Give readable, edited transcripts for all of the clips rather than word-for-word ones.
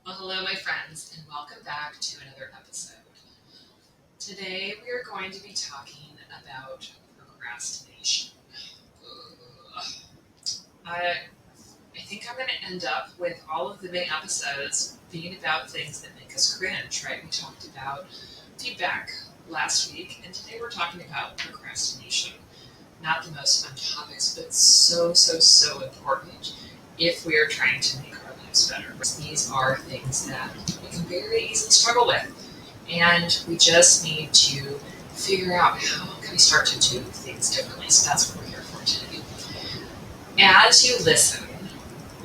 Well, hello, my friends, and welcome back to another episode. Today, we are going to be talking about procrastination. Ugh. I think I'm going to end up with all of the main episodes being about things that make us cringe, right? We talked about feedback last week, and today we're talking about procrastination. Not the most fun topics, but so important if we are trying to make our lives better. These are things that we can very easily struggle with, and we just need to figure out how can we start to do things differently. So that's what we're here for today. As you listen,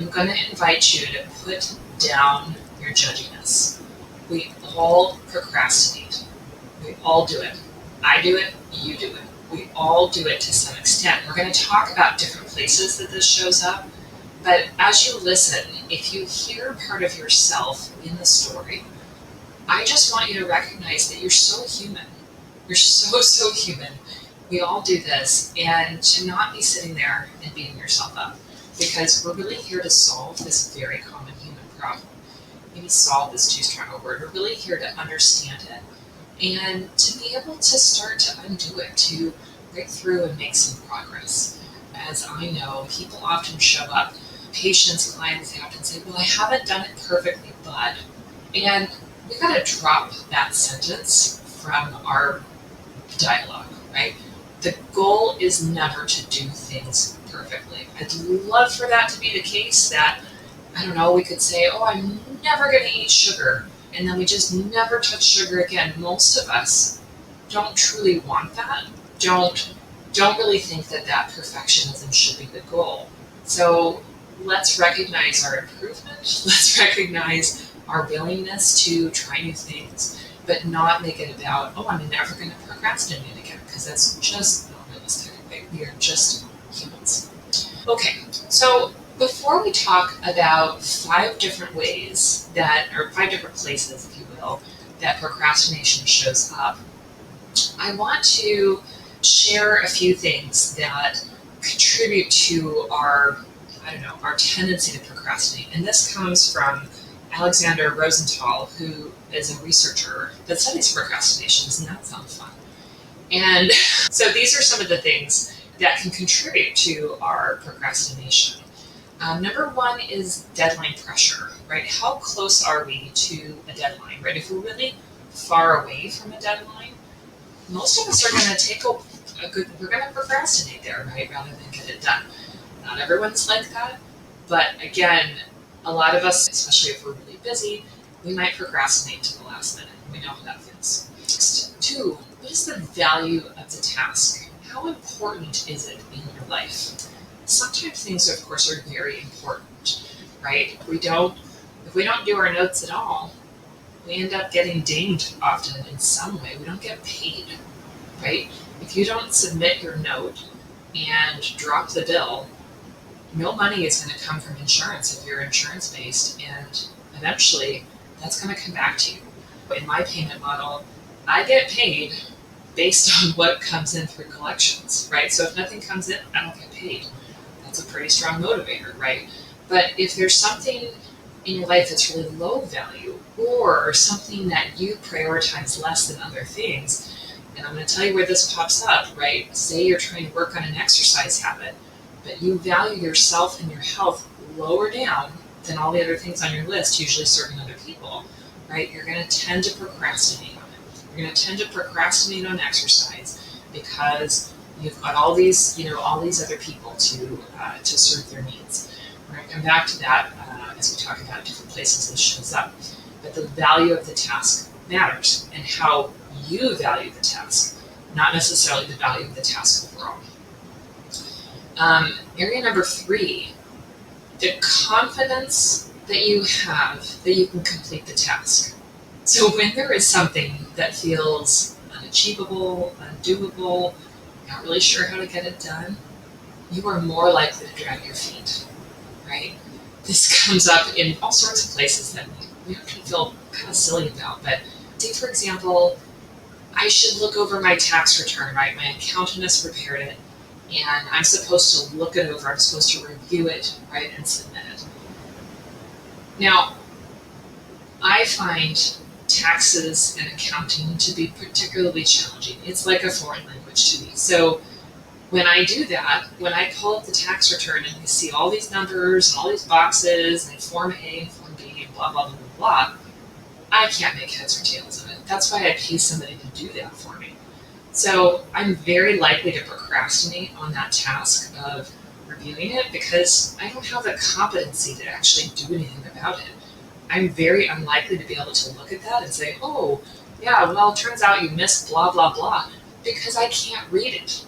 I'm going to invite you to put down your judginess. We all procrastinate. We all do it. I do it, you do it. We all do it to some extent. We're going to talk about different places that this shows up, but as you listen, if you hear part of yourself in the story, I just want you to recognize that you're so human. You're so human. We all do this, and to not be sitting there and beating yourself up, because we're really here to solve this very common human problem. Maybe solve is too strong a word. We're really here to understand it and to be able to start to undo it, to break through and make some progress. As I know, people often show up, patients, clients, they often say, well, I haven't done it perfectly, but, and we gotta drop that sentence from our dialogue, right? The goal is never to do things perfectly. I'd love for that to be the case, that, I don't know, we could say, oh, I'm never gonna eat sugar, and then we just never touch sugar again. Most of us don't truly want that, don't really think that perfectionism should be the goal. So let's recognize our improvement, let's recognize our willingness to try new things, but not make it about, oh, I'm never going to procrastinate again, because that's just not realistic, right? We are just humans. Okay, so before we talk about 5 different ways that, or 5 different places, if you will, that procrastination shows up, I want to share a few things that contribute to our tendency to procrastinate. And this comes from Alexander Rosenthal, who is a researcher that studies procrastination. Doesn't that sound fun? And so these are some of the things that can contribute to our procrastination. Number 1 is deadline pressure, right? How close are we to a deadline, right? If we're really far away from a deadline, most of us are going to take we're going to procrastinate there, right? Rather than get it done. Not everyone's like that, but again, a lot of us, especially if we're really busy, we might procrastinate to the last minute. We know how that feels. Next, 2, what is the value of the task? How important is it in your life? Sometimes things, of course, are very important, right? If we don't do our notes at all, we end up getting dinged often in some way. We don't get paid, right? If you don't submit your note and drop the bill, no money is going to come from insurance if you're insurance based, and eventually that's going to come back to you. In my payment model, I get paid based on what comes in through collections, right? So if nothing comes in, I don't get paid. That's a pretty strong motivator, right? But if there's something in your life that's really low value, or something that you prioritize less than other things, and I'm going to tell you where this pops up, right? Say you're trying to work on an exercise habit, but you value yourself and your health lower down than all the other things on your list, usually serving other people, right? You're going to tend to procrastinate on it. You're going to tend to procrastinate on exercise because you've got all these other people to serve their needs. We're going to come back to that as we talk about different places this shows up. But the value of the task matters, and how you value the task, not necessarily the value of the task overall. Area number 3, the confidence that you have that you can complete the task. So when there is something that feels unachievable, undoable, not really sure how to get it done, you are more likely to drag your feet, right? This comes up in all sorts of places that we often feel kind of silly about. But say, for example, I should look over my tax return, right? My accountant has prepared it, and I'm supposed to look it over. I'm supposed to review it, right, and submit it. Now, I find taxes and accounting to be particularly challenging. It's like a foreign language to me. So when I do that, when I pull up the tax return and I see all these numbers and all these boxes and Form A and Form B and blah, blah, blah, blah, blah, I can't make heads or tails of it. That's why I pay somebody to do that for me. So I'm very likely to procrastinate on that task of reviewing it because I don't have the competency to actually do anything about it. I'm very unlikely to be able to look at that and say, oh, yeah, well, it turns out you missed blah, blah, blah, because I can't read it,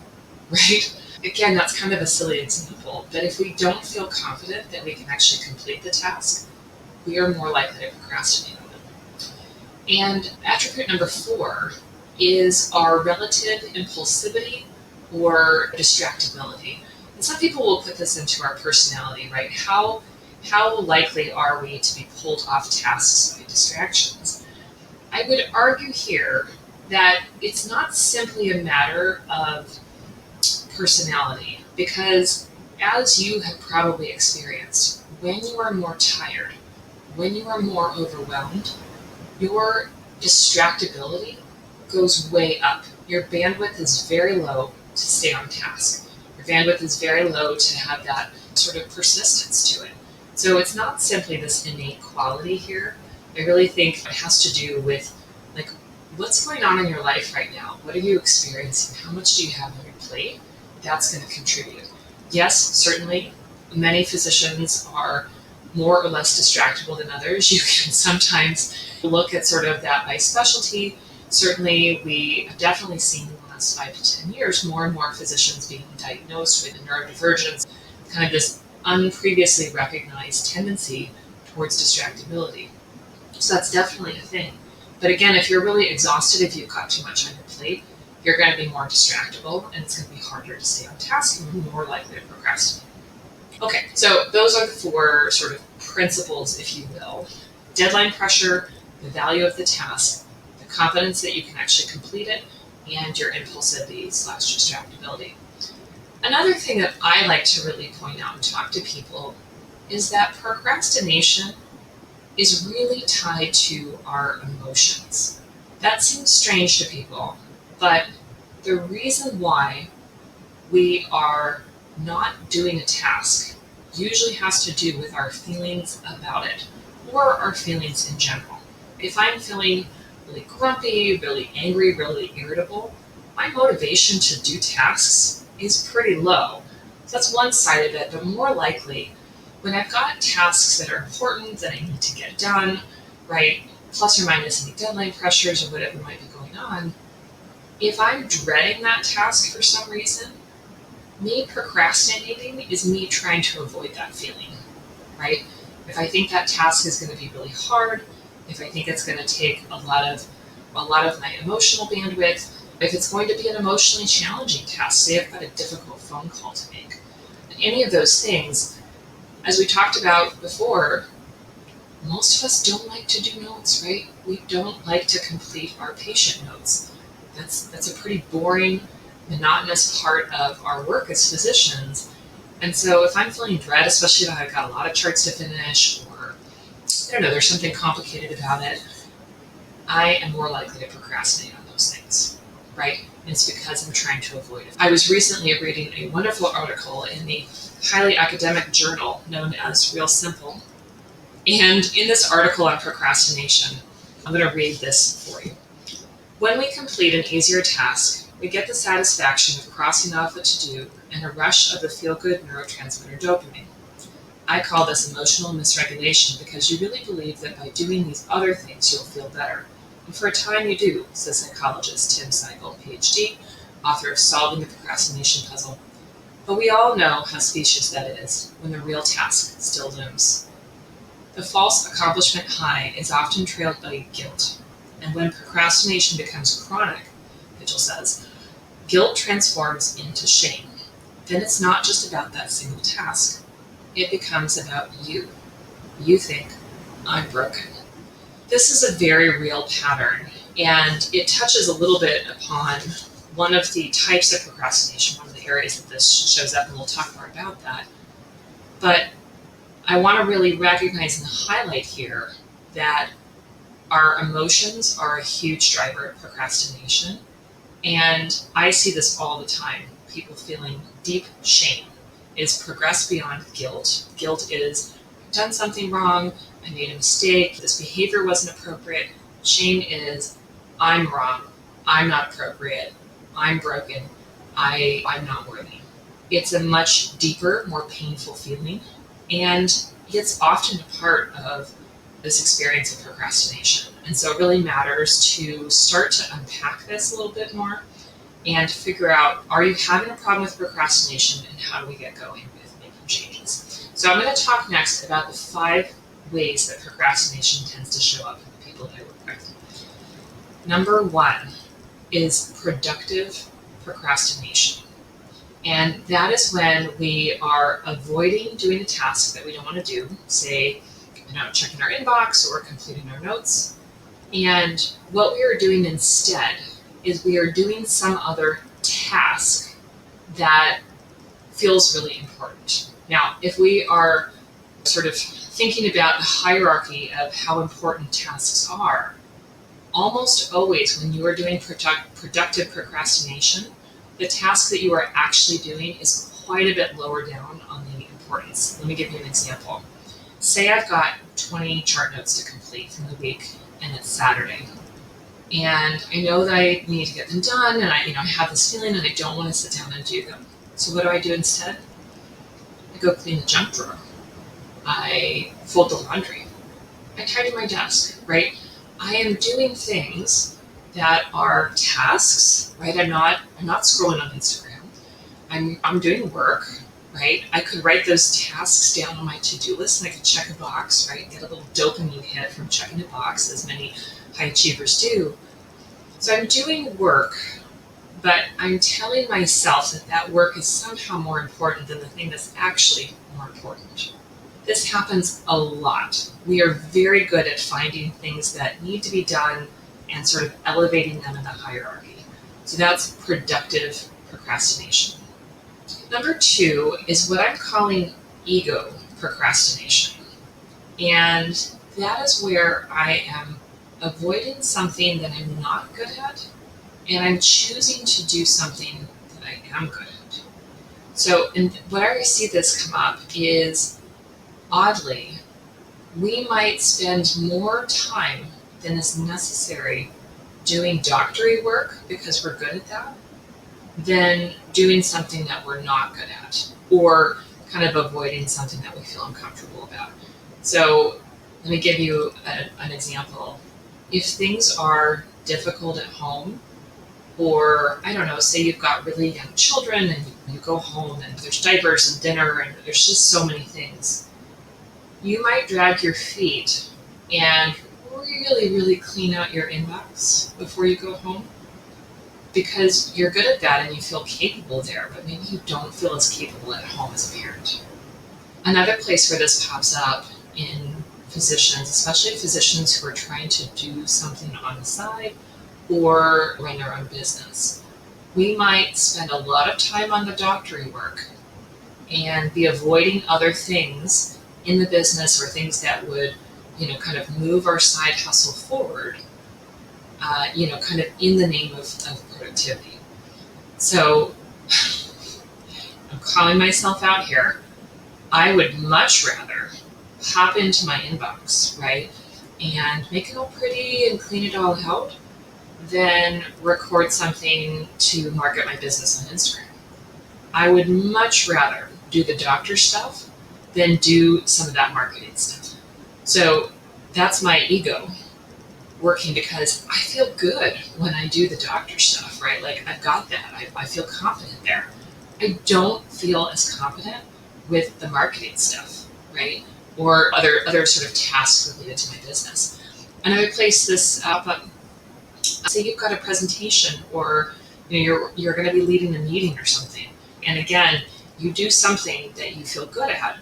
right? Again, that's kind of a silly example, but if we don't feel confident that we can actually complete the task, we are more likely to procrastinate on it. And attribute number 4 is our relative impulsivity or distractibility. And some people will put this into our personality, right? How likely are we to be pulled off tasks by distractions? I would argue here that it's not simply a matter of personality, because as you have probably experienced, when you are more tired, when you are more overwhelmed, your distractibility goes way up. Your bandwidth is very low to stay on task. Your bandwidth is very low to have that sort of persistence to it. So it's not simply this innate quality here. I really think it has to do with like what's going on in your life right now. What are you experiencing? How much do you have on your plate? That's going to contribute. Yes, certainly many physicians are more or less distractible than others. You can sometimes look at sort of that by specialty. Certainly, we have definitely seen in the last 5 to 10 years more and more physicians being diagnosed with neurodivergence, kind of this unpreviously recognized tendency towards distractibility. So that's definitely a thing. But again, if you're really exhausted, if you've got too much on your plate, you're going to be more distractible and it's going to be harder to stay on task and you're more likely to procrastinate. Okay, so those are the 4 sort of principles, if you will. Deadline pressure, the value of the task, the confidence that you can actually complete it, and your impulsivity/distractibility. Another thing that I like to really point out and talk to people is that procrastination is really tied to our emotions. That seems strange to people, but the reason why we are not doing a task usually has to do with our feelings about it, or our feelings in general. If I'm feeling really grumpy, really angry, really irritable, my motivation to do tasks is pretty low. So that's one side of it, but more likely, when I've got tasks that are important that I need to get done, right, plus or minus any deadline pressures or whatever might be going on, if I'm dreading that task for some reason, me procrastinating is me trying to avoid that feeling, right? If I think that task is going to be really hard, if I think it's going to take a lot of my emotional bandwidth, if it's going to be an emotionally challenging task, say I've got a difficult phone call to make, any of those things, as we talked about before, most of us don't like to do notes, right? We don't like to complete our patient notes. That's a pretty boring, monotonous part of our work as physicians. And so if I'm feeling dread, especially if I've got a lot of charts to finish, or I don't know, there's something complicated about it, I am more likely to procrastinate on those things, right? And it's because I'm trying to avoid it. I was recently reading a wonderful article in the highly academic journal known as Real Simple. And in this article on procrastination, I'm going to read this for you. When we complete an easier task, we get the satisfaction of crossing off a to-do and a rush of the feel-good neurotransmitter dopamine. I call this emotional misregulation because you really believe that by doing these other things you'll feel better. And for a time you do, says psychologist Tim Seigel, PhD, author of Solving the Procrastination Puzzle. But we all know how specious that is when the real task still looms. The false accomplishment high is often trailed by guilt. And when procrastination becomes chronic, Mitchell says, guilt transforms into shame. Then it's not just about that single task. It becomes about you. You think, I'm broken. This is a very real pattern, and it touches a little bit upon one of the types of procrastination, one of the areas that this shows up, and we'll talk more about that. But I want to really recognize and highlight here that Our emotions are a huge driver of procrastination. And I see this all the time. People feeling deep shame is progressed beyond guilt. Guilt is, I've done something wrong, I made a mistake, this behavior wasn't appropriate. Shame is, I'm wrong, I'm not appropriate, I'm broken, I'm not worthy. It's a much deeper, more painful feeling, and it's often a part of this experience of procrastination. And so it really matters to start to unpack this a little bit more and figure out, are you having a problem with procrastination, and how do we get going with making changes? So I'm going to talk next about the 5 ways that procrastination tends to show up in the people that I work with. Number 1 is productive procrastination. And that is when we are avoiding doing a task that we don't want to do, say, checking our inbox or completing our notes. And what we are doing instead is we are doing some other task that feels really important. Now, if we are sort of thinking about the hierarchy of how important tasks are, almost always when you are doing productive procrastination, the task that you are actually doing is quite a bit lower down on the importance. Let me give you an example. Say I've got 20 chart notes to complete from the week, and it's Saturday. And I know that I need to get them done, and I have this feeling that I don't want to sit down and do them. So what do I do instead? I go clean the junk drawer. I fold the laundry. I tidy my desk, right? I am doing things that are tasks, right? I'm not scrolling on Instagram. I'm doing work, right? I could write those tasks down on my to-do list, and I could check a box, right? Get a little dopamine hit from checking a box, as many high achievers do. So I'm doing work, but I'm telling myself that that work is somehow more important than the thing that's actually more important. This happens a lot. We are very good at finding things that need to be done and sort of elevating them in the hierarchy. So that's productive procrastination. Number 2 is what I'm calling ego procrastination. And that is where I am avoiding something that I'm not good at, and I'm choosing to do something that I am good at. So, and where I see this come up is, oddly, we might spend more time than is necessary doing doctory work because we're good at that, than doing something that we're not good at, or kind of avoiding something that we feel uncomfortable about. So let me give you an example. If things are difficult at home, or I don't know, say you've got really young children and you go home and there's diapers and dinner and there's just so many things, you might drag your feet and really, really clean out your inbox before you go home, because you're good at that and you feel capable there, but maybe you don't feel as capable at home as a parent. Another place where this pops up in physicians, especially physicians who are trying to do something on the side or run their own business. We might spend a lot of time on the doctory work and be avoiding other things in the business, or things that would, kind of move our side hustle forward, kind of in the name of productivity. So I'm calling myself out here. I would much rather hop into my inbox, right, and make it all pretty and clean it all out than record something to market my business on Instagram. I would much rather do the doctor stuff than do some of that marketing stuff. So that's my ego working, because I feel good when I do the doctor stuff, right? Like, I've got that. I feel confident there. I don't feel as confident with the marketing stuff, right? Or other sort of tasks related to my business. And I would place this up. Say you've got a presentation, or you're going to be leading a meeting or something, and again, you do something that you feel good at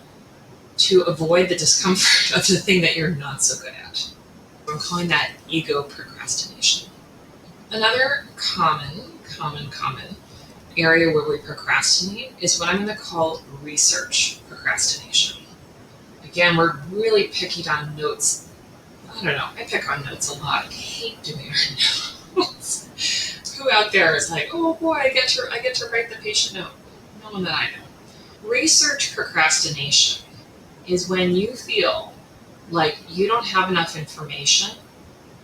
to avoid the discomfort of the thing that you're not so good at. I'm calling that ego procrastination. Another common area where we procrastinate is what I'm going to call research procrastination. Again, we're really picky on notes I don't know, I pick on notes a lot. I hate doing our notes. Who out there is like, oh boy, I get to write the patient note? No one that I know. Research procrastination is when you feel like you don't have enough information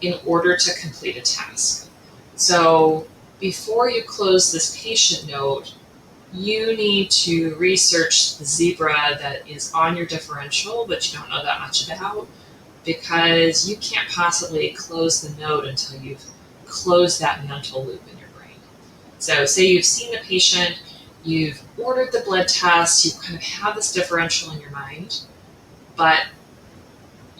in order to complete a task. So before you close this patient note, you need to research the zebra that is on your differential, but you don't know that much about, because you can't possibly close the note until you've closed that mental loop in your brain. So say you've seen the patient, you've ordered the blood test, you kind of have this differential in your mind, but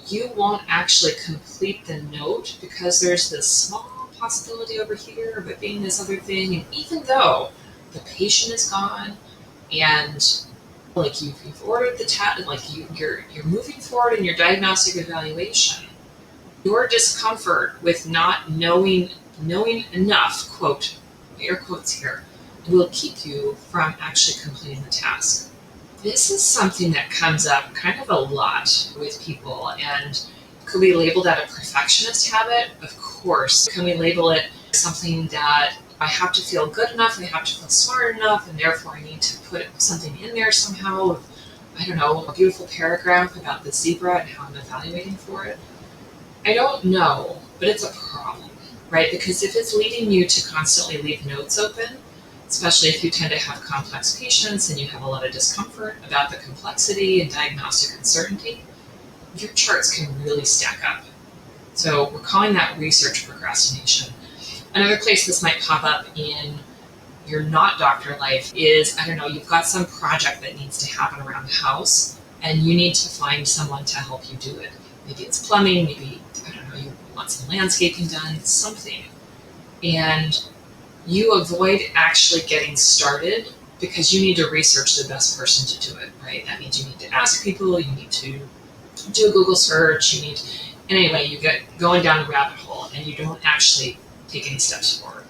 you won't actually complete the note because there's this small possibility over here of it being this other thing. And even though the patient is gone and like you've ordered the test, like you're moving forward in your diagnostic evaluation, your discomfort with not knowing enough, quote, air quotes here, will keep you from actually completing the task. This is something that comes up kind of a lot with people, and could we label that a perfectionist habit? Of course. Can we label it something that I have to feel good enough, I have to feel smart enough, and therefore I need to put something in there somehow, I don't know, a beautiful paragraph about the zebra and how I'm evaluating for it? I don't know, but it's a problem, right? Because if it's leading you to constantly leave notes open, especially if you tend to have complex patients and you have a lot of discomfort about the complexity and diagnostic uncertainty, your charts can really stack up. So we're calling that research procrastination. Another place this might pop up in your not doctor life is, I don't know, you've got some project that needs to happen around the house and you need to find someone to help you do it. Maybe it's plumbing, maybe, I don't know, you want some landscaping done, something. And you avoid actually getting started because you need to research the best person to do it, right? That means you need to ask people, you need to do a Google search, and anyway, you get going down a rabbit hole and you don't actually take any steps forward.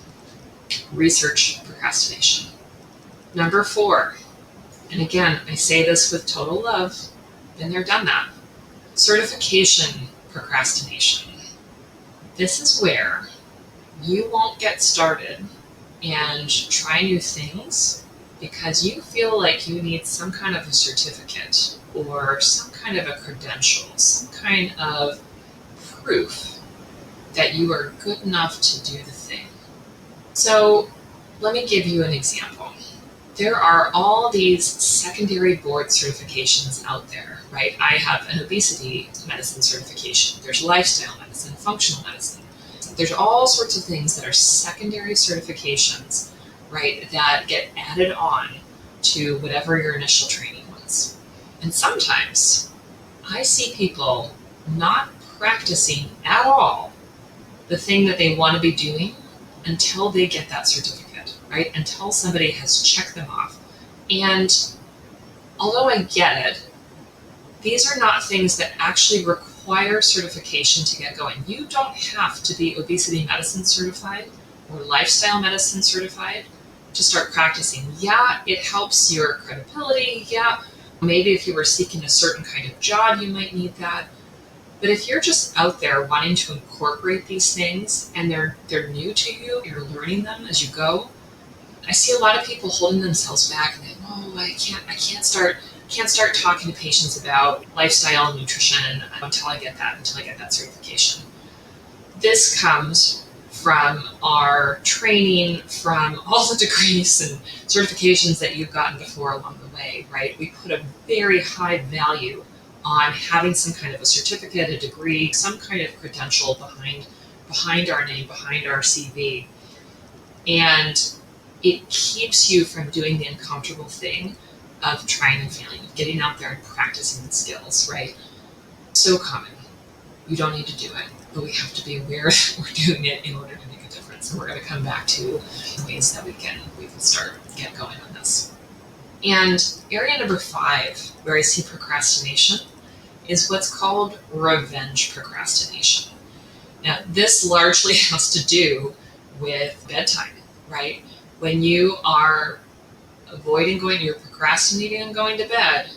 Research procrastination. Number 4, and again, I say this with total love, been there, done that. Certification procrastination. This is where you won't get started and try new things because you feel like you need some kind of a certificate or some kind of a credential, some kind of proof that you are good enough to do the thing. So let me give you an example. There are all these secondary board certifications out there, right? I have an obesity medicine certification. There's lifestyle medicine, functional medicine. There's all sorts of things that are secondary certifications, right, that get added on to whatever your initial training was. And sometimes I see people not practicing at all the thing that they want to be doing until they get that certificate, right? Until somebody has checked them off. And although I get it, these are not things that actually require certification to get going. You don't have to be obesity medicine certified or lifestyle medicine certified to start practicing. Yeah, it helps your credibility. Yeah, maybe if you were seeking a certain kind of job, you might need that. But if you're just out there wanting to incorporate these things and they're new to you, you're learning them as you go, I see a lot of people holding themselves back and I can't start talking to patients about lifestyle and nutrition until I get that certification. This comes from our training, from all the degrees and certifications that you've gotten before along the way, right? We put a very high value on having some kind of a certificate, a degree, some kind of credential behind our name, behind our CV. And it keeps you from doing the uncomfortable thing of trying and failing, getting out there and practicing the skills, right? So common. You don't need to do it, but we have to be aware that we're doing it in order to make a difference. And we're going to come back to ways that we can get going on this. And area number 5, where I see procrastination, is what's called revenge procrastination. Now, this largely has to do with bedtime, right? When you are you're procrastinating on going to bed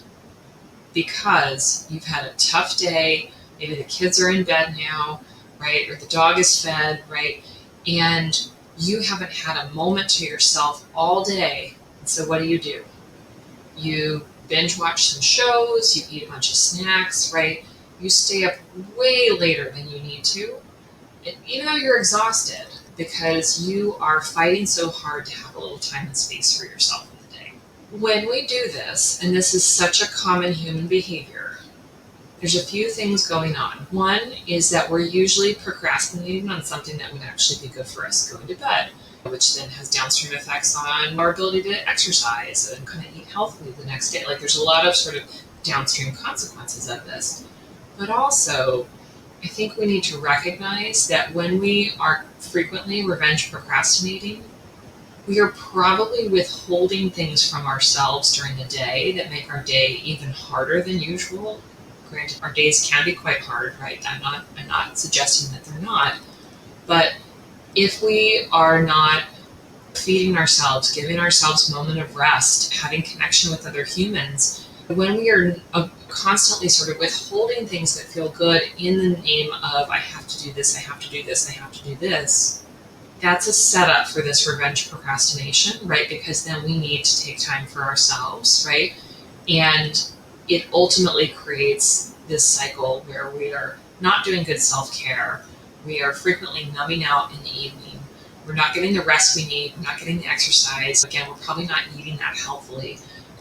because you've had a tough day, Maybe the kids are in bed now, right? Or the dog is fed, right? And you haven't had a moment to yourself all day. And so what do? You binge watch some shows, you eat a bunch of snacks, right? You stay up way later than you need to. And even though you're exhausted because you are fighting so hard to have a little time and space for yourself in the day. When we do this, and this is such a common human behavior, there's a few things going on. One is that we're usually procrastinating on something that would actually be good for us, going to bed, which then has downstream effects on our ability to exercise and kind of eat healthily the next day. Like there's a lot of sort of downstream consequences of this. But also, I think we need to recognize that when we are frequently revenge procrastinating, we are probably withholding things from ourselves during the day that make our day even harder than usual. Granted, our days can be quite hard, right? I'm not suggesting that they're not. But if we are not feeding ourselves, giving ourselves a moment of rest, having connection with other humans, when we are constantly sort of withholding things that feel good in the name of, I have to do this, I have to do this, I have to do this, that's a setup for this revenge procrastination, right? Because then we need to take time for ourselves, right? And it ultimately creates this cycle where we are not doing good self-care. We are frequently numbing out in the evening. We're not getting the rest we need. We're not getting the exercise. Again, we're probably not eating that healthfully.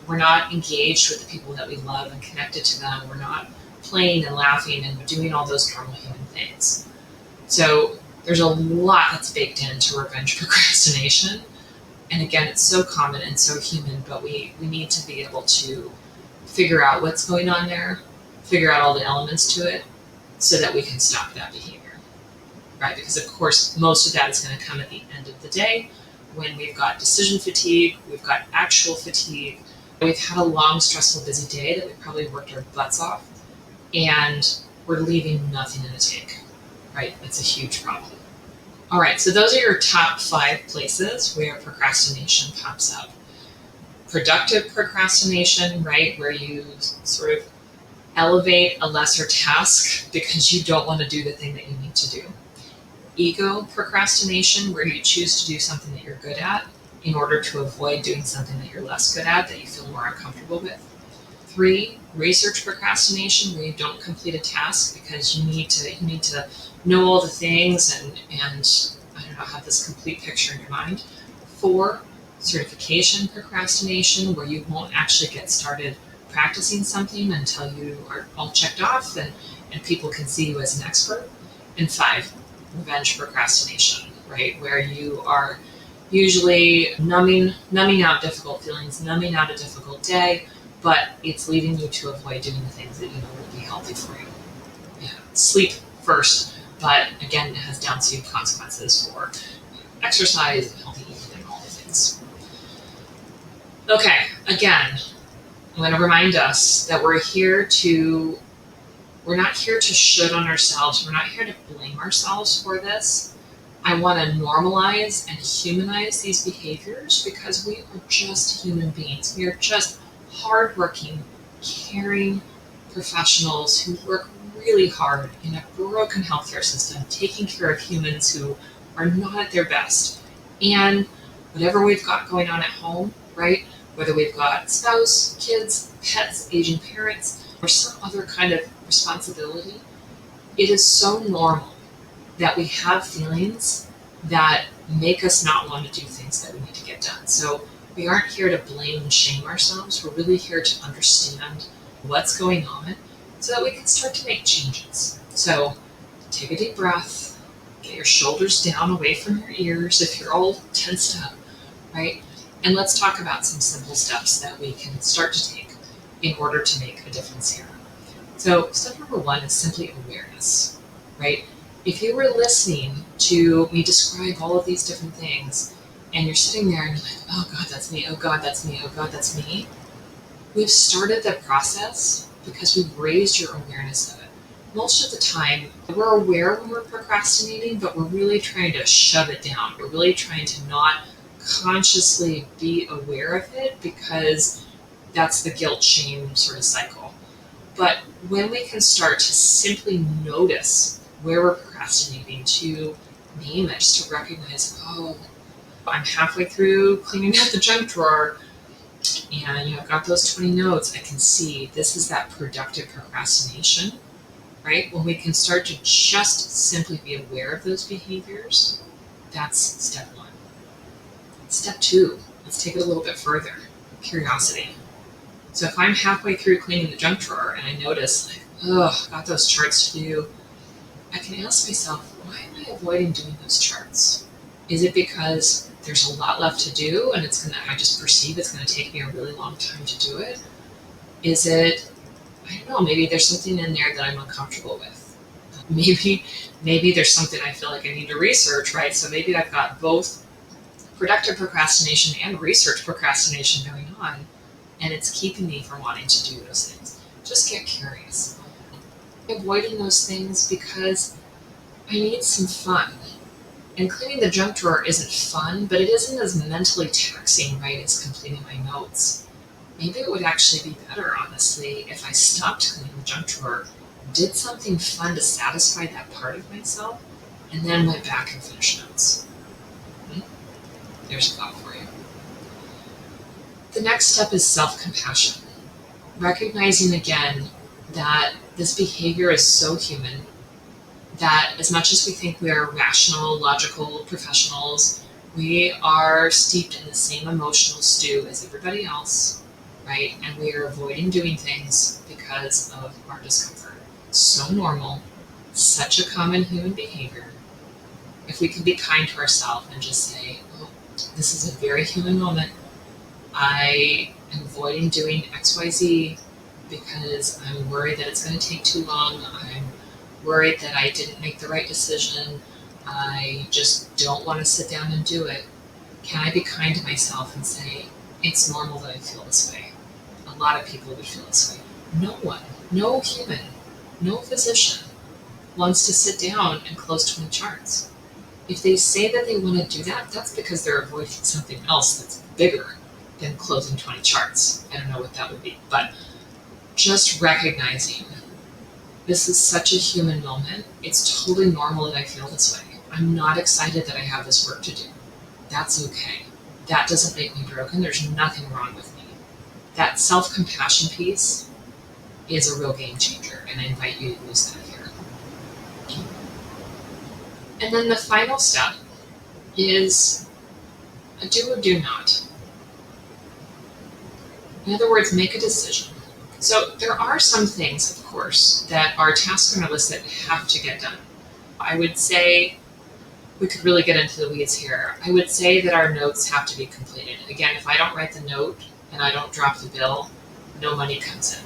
We're not engaged with the people that we love and connected to them. We're not playing and laughing and doing all those normal human things. So there's a lot that's baked into revenge procrastination. And again, it's so common and so human, but we need to be able to figure out what's going on there, figure out all the elements to it so that we can stop that behavior, right? Because of course, most of that is going to come at the end of the day when we've got decision fatigue, we've got actual fatigue, we've had a long, stressful, busy day that we probably worked our butts off, and we're leaving nothing in the tank, right? That's a huge problem. All right, so those are your top 5 places where procrastination pops up. Productive procrastination, right, where you sort of elevate a lesser task because you don't want to do the thing that you need to do. Ego procrastination, where you choose to do something that you're good at in order to avoid doing something that you're less good at, that you feel more uncomfortable with. 3, research procrastination, where you don't complete a task because you need to know all the things and I don't know, have this complete picture in your mind. 4, certification procrastination, where you won't actually get started practicing something until you are all checked off and people can see you as an expert. And 5, revenge procrastination, right, where you are usually numbing out difficult feelings, numbing out a difficult day, but it's leading you to avoid doing the things that you know will be healthy for you. Yeah. Sleep first, but again, it has downstream consequences for exercise and healthy eating and all the things. Okay, again, I'm going to remind us that we're not here to should on ourselves. We're not here to blame ourselves for this. I want to normalize and humanize these behaviors because we are just human beings. We are just hardworking, caring professionals who work really hard in a broken healthcare system, taking care of humans who are not at their best. And whatever we've got going on at home, right? Whether we've got spouse, kids, pets, aging parents, or some other kind of responsibility, it is so normal that we have feelings that make us not want to do things that we need to get done. So we aren't here to blame and shame ourselves. We're really here to understand what's going on so that we can start to make changes. So take a deep breath, get your shoulders down away from your ears if you're all tensed up, right? And let's talk about some simple steps that we can start to take in order to make a difference here. So step number 1 is simply awareness, right? If you were listening to me describe all of these different things and you're sitting there and you're like, oh God, that's me, oh God, that's me, oh God, that's me, we've started the process because we've raised your awareness of it. Most of the time, we're aware when we're procrastinating, but we're really trying to shove it down. We're really trying to not consciously be aware of it because that's the guilt shame sort of cycle. But when we can start to simply notice where we're procrastinating, to name it, just to recognize, oh, I'm halfway through cleaning out the junk drawer and I've got those 20 notes. I can see this is that productive procrastination, right? When we can start to just simply be aware of those behaviors, that's step one. Step two, let's take it a little bit further. Curiosity. So if I'm halfway through cleaning the junk drawer and I notice, like, oh, got those charts to do, I can ask myself, why am I avoiding doing those charts? Is it because there's a lot left to do and I just perceive it's gonna take me a really long time to do it? Is it, I don't know, maybe there's something in there that I'm uncomfortable with. Maybe there's something I feel like I need to research, right? So maybe I've got both productive procrastination and research procrastination going on, and it's keeping me from wanting to do those things. Just get curious. Avoiding those things because I need some fun. And cleaning the junk drawer isn't fun, but it isn't as mentally taxing, right, as completing my notes. Maybe it would actually be better, honestly, if I stopped cleaning the junk drawer, did something fun to satisfy that part of myself, and then went back and finished notes. There's a thought for you. The next step is self-compassion. Recognizing again that this behavior is so human, that as much as we think we are rational, logical professionals, we are steeped in the same emotional stew as everybody else, right? And we are avoiding doing things because of our discomfort. So normal, such a common human behavior. If we can be kind to ourselves and just say, oh, this is a very human moment. I am avoiding doing XYZ because I'm worried that it's going to take too long. I'm worried that I didn't make the right decision. I just don't want to sit down and do it. Can I be kind to myself and say, it's normal that I feel this way? A lot of people would feel this way. No one, no human, no physician wants to sit down and close 20 charts. If they say that they want to do that, that's because they're avoiding something else that's bigger than closing 20 charts. I don't know what that would be, but just recognizing this is such a human moment. It's totally normal that I feel this way. I'm not excited that I have this work to do. That's okay. That doesn't make me broken. There's nothing wrong with me. That self-compassion piece is a real game changer, and I invite you to use that here. And then the final step is a do or do not. In other words, make a decision. So there are some things, of course, that are tasks on our list that have to get done. I would say, we could really get into the weeds here. I would say that our notes have to be completed. Again, if I don't write the note and I don't drop the bill, no money comes in.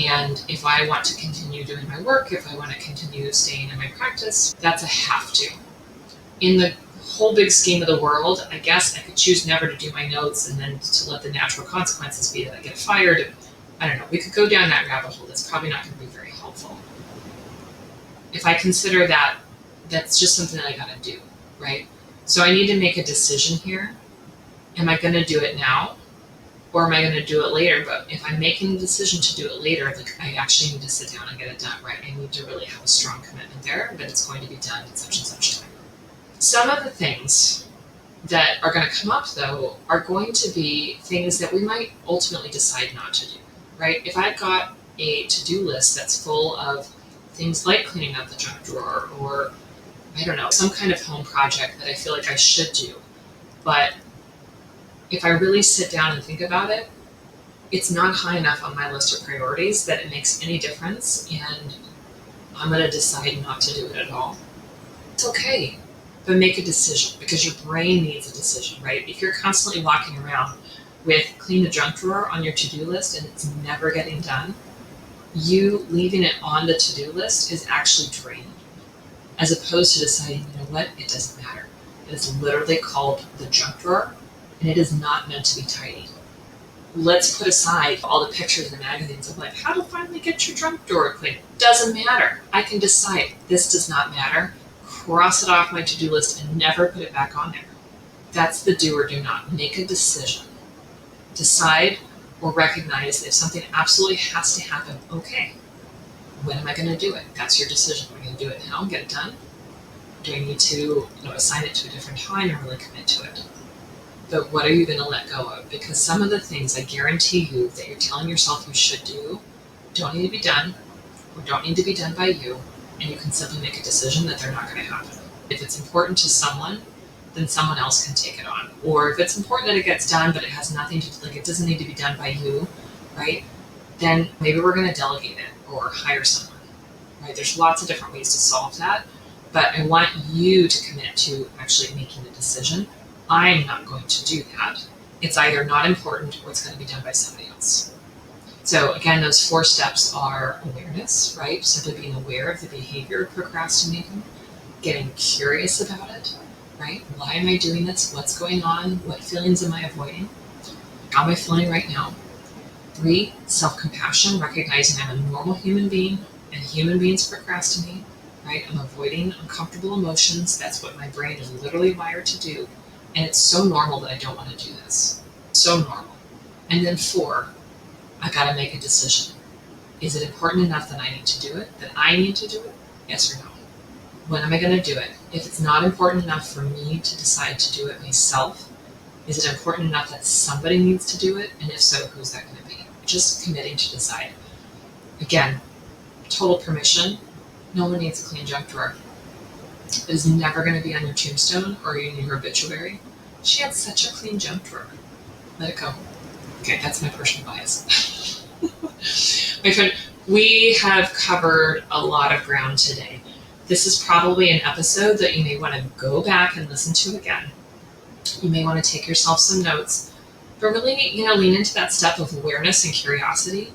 And if I want to continue doing my work, if I want to continue staying in my practice, that's a have to. In the whole big scheme of the world, I guess I could choose never to do my notes and then to let the natural consequences be that I get fired. I don't know. We could go down that rabbit hole. That's probably not going to be very helpful. If I consider that, that's just something that I got to do, right? So I need to make a decision here. Am I going to do it now? Or am I going to do it later? But if I'm making the decision to do it later, like I actually need to sit down and get it done, right? I need to really have a strong commitment there that it's going to be done at such and such time. Some of the things that are going to come up, though, are going to be things that we might ultimately decide not to do, right? If I've got a to-do list that's full of things like cleaning up the junk drawer or, I don't know, some kind of home project that I feel like I should do, but if I really sit down and think about it, it's not high enough on my list of priorities that it makes any difference, and I'm going to decide not to do it at all. It's okay, but make a decision, because your brain needs a decision, right? If you're constantly walking around with clean the junk drawer on your to-do list and it's never getting done, you leaving it on the to-do list is actually draining, as opposed to deciding, you know what, it doesn't matter. It is literally called the junk drawer, and it is not meant to be tidy. Let's put aside all the pictures and magazines of like, how to finally get your junk drawer clean. Doesn't matter. I can decide this does not matter, cross it off my to-do list and never put it back on there. That's the do or do not. Make a decision. Decide or recognize if something absolutely has to happen, okay, when am I going to do it? That's your decision. Am I going to do it now and get it done? Do I need to assign it to a different time and really commit to it? But what are you going to let go of? Because some of the things I guarantee you that you're telling yourself you should do don't need to be done or don't need to be done by you, and you can simply make a decision that they're not going to happen. If it's important to someone, then someone else can take it on. Or if it's important that it gets done, but it has nothing to, it doesn't need to be done by you, right? Then maybe we're going to delegate it or hire someone, right? There's lots of different ways to solve that, but I want you to commit to actually making the decision. I'm not going to do that. It's either not important or it's going to be done by somebody else. So again, those 4 steps are awareness, right? Simply being aware of the behavior of procrastinating, getting curious about it, right? Why am I doing this? What's going on? What feelings am I avoiding? How am I feeling right now? 3, self-compassion, recognizing I'm a normal human being and human beings procrastinate, right? I'm avoiding uncomfortable emotions. That's what my brain is literally wired to do. And it's so normal that I don't want to do this. So normal. And then 4, I got to make a decision. Is it important enough that I need to do it? That I need to do it? Yes or no? When am I going to do it? If it's not important enough for me to decide to do it myself, is it important enough that somebody needs to do it? And if so, who's that going to be? Just committing to decide. Again, total permission. No one needs a clean junk drawer. It is never going to be on your tombstone or in your obituary. She had such a clean junk drawer. Let it go. Okay, that's my personal bias. My friend, we have covered a lot of ground today. This is probably an episode that you may want to go back and listen to again. You may want to take yourself some notes, but really, lean into that step of awareness and curiosity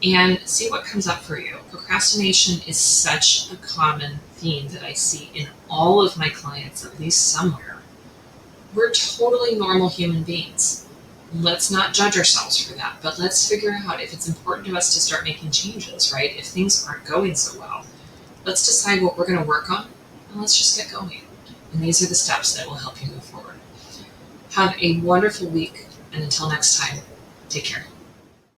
and see what comes up for you. Procrastination is such a common theme that I see in all of my clients, at least somewhere. We're totally normal human beings. Let's not judge ourselves for that, but let's figure out if it's important to us to start making changes, right? If things aren't going so well, let's decide what we're going to work on, and let's just get going. And these are the steps that will help you move forward. Have a wonderful week, and until next time, take care.